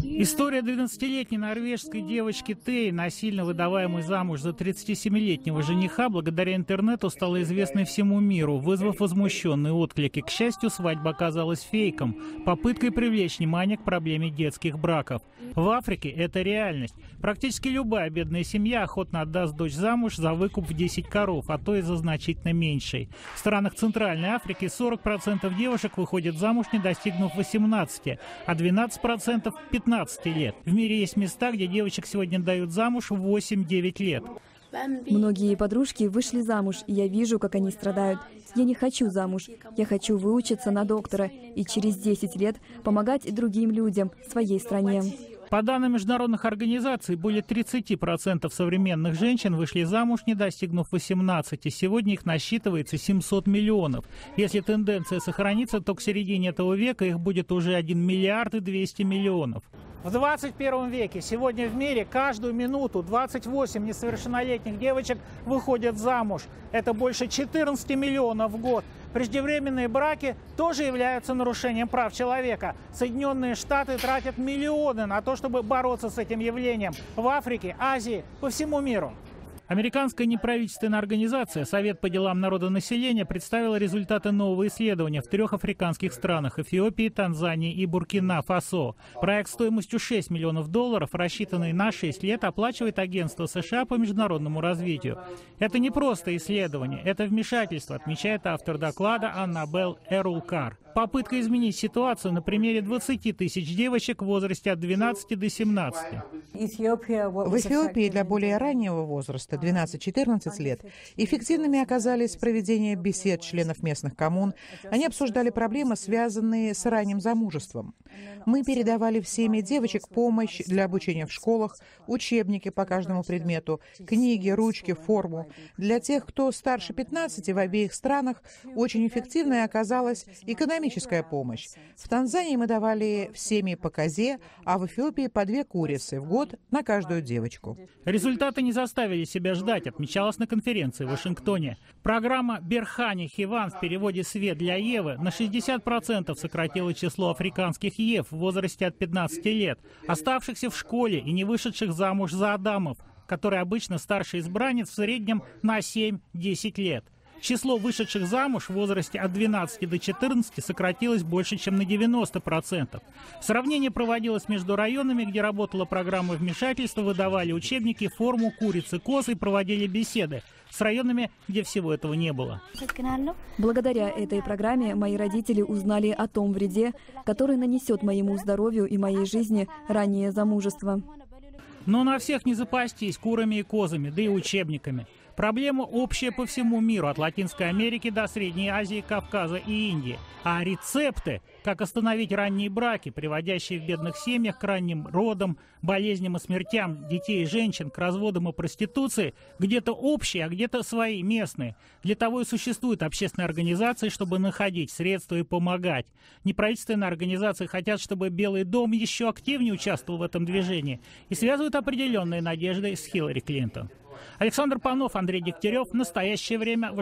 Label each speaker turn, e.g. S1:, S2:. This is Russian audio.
S1: История 12-летней норвежской девочки Тей, насильно выдаваемой замуж за 37-летнего жениха, благодаря интернету стала известной всему миру, вызвав возмущенные отклики. К счастью, свадьба оказалась фейком, попыткой привлечь внимание к проблеме детских браков. В Африке это реальность. Практически любая бедная семья охотно отдаст дочь замуж за выкуп в 10 коров, а то и за значительно меньшей. В странах Центральной Африки 40% девушек выходят замуж, не достигнув 18, а 12% 15 лет. В мире есть места, где девочек сегодня дают замуж в 8-9 лет.
S2: Многие подружки вышли замуж, и я вижу, как они страдают. Я не хочу замуж. Я хочу выучиться на доктора и через 10 лет помогать другим людям в своей стране.
S1: По данным международных организаций, более 30% современных женщин вышли замуж, не достигнув 18. Сегодня их насчитывается 700 миллионов. Если тенденция сохранится, то к середине этого века их будет уже 1 миллиард и 200 миллионов. В 21 веке сегодня в мире каждую минуту 28 несовершеннолетних девочек выходят замуж. Это больше 14 миллионов в год. Преждевременные браки тоже являются нарушением прав человека. Соединенные Штаты тратят миллионы на то, чтобы бороться с этим явлением. В Африке, Азии, по всему миру. Американская неправительственная организация «Совет по делам народонаселения» представила результаты нового исследования в 3 африканских странах – Эфиопии, Танзании и Буркина-Фасо. Проект стоимостью $6 миллионов, рассчитанный на 6 лет, оплачивает агентство США по международному развитию. Это не просто исследование, это вмешательство, отмечает автор доклада Аннабелл Эрулкар. Попытка изменить ситуацию на примере 20 тысяч девочек в возрасте от 12 до 17.
S3: В Эфиопии для более раннего возраста, 12-14 лет, эффективными оказались проведение бесед членов местных коммун. Они обсуждали проблемы, связанные с ранним замужеством. Мы передавали в семьи девочек помощь для обучения в школах, учебники по каждому предмету, книги, ручки, форму. Для тех, кто старше 15 в обеих странах, очень эффективной оказалась экономическая помощь. В Танзании мы давали в семьи по козе, а в Эфиопии по 2 курицы в год на каждую девочку.
S1: Результаты не заставили себя ждать, отмечалось на конференции в Вашингтоне. Программа «Берхани Хиван» в переводе «Свет для Евы» на 60% сократила число африканских Ев в возрасте от 15 лет, оставшихся в школе и не вышедших замуж за Адамов, который обычно старший избранец в среднем на 7-10 лет. Число вышедших замуж в возрасте от 12 до 14 сократилось больше, чем на 90%. Сравнение проводилось между районами, где работала программа вмешательства, выдавали учебники, форму, курицы, козы и проводили беседы, с районами, где всего этого не было.
S2: Благодаря этой программе мои родители узнали о том вреде, который нанесет моему здоровью и моей жизни раннее замужество.
S1: Но на всех не запастись курами и козами, да и учебниками. Проблема общая по всему миру, от Латинской Америки до Средней Азии, Кавказа и Индии. А рецепты, как остановить ранние браки, приводящие в бедных семьях к ранним родам, болезням и смертям детей и женщин, к разводам и проституции, где-то общие, а где-то свои, местные. Для того и существуют общественные организации, чтобы находить средства и помогать. Неправительственные организации хотят, чтобы Белый дом еще активнее участвовал в этом движении и связывают определенные надежды с Хиллари Клинтон. Александр Панов, Андрей Дегтярев. Настоящее время.